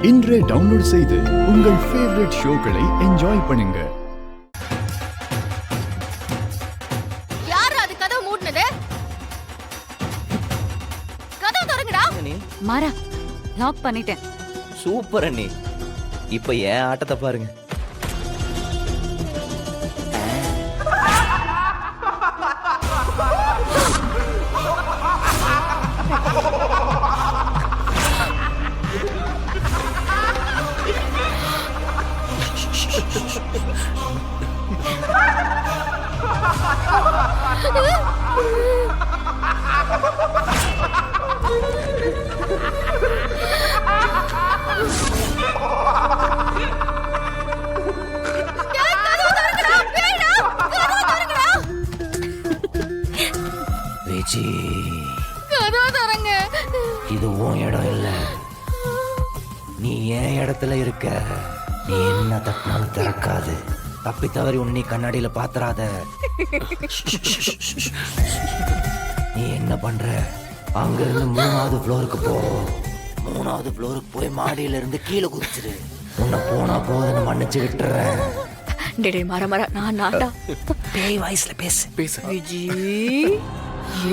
இன்றே டவுன்லோட் செய்து உங்கள் ஃபேவரட் ஷோக்களை என்ஜாய் பண்ணுங்க. யார் அது கதவு மூடுனது? கதவு திறங்கடா. மாறா லாக் பண்ணிட்டேன். சூப்பர் அண்ணி. இப்ப ஏன் ஆட்டத்தை பாருங்க. இது உன் இடம் இல்ல, நீ ஏன் இடத்துல இருக்க. நீ என்ன தட்டினாலும் திறக்காது. தப்பி தவறி உன்னை நீ கண்ணாடியில பாத்துறாத. நீ என்ன பண்ற? அங்க இருந்து 3வது ஃப்ளோருக்கு போ. 3வது ஃப்ளோருக்கு போய் மாடியில இருந்து கீழே குதிச்சிரு. உன்னை போனா போதுன்னு மன்னிச்சு விட்டுறேன். டேடே மாறா நான்டா. பேய் வாய்ஸ்ல பேசு. விஜி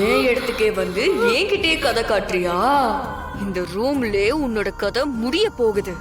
ஏன் இடத்துக்கே வந்து என்கிட்டயே கதை காட்டுறியா? இந்த ரூம்ல உன்னோட கதை முடிய போகுது.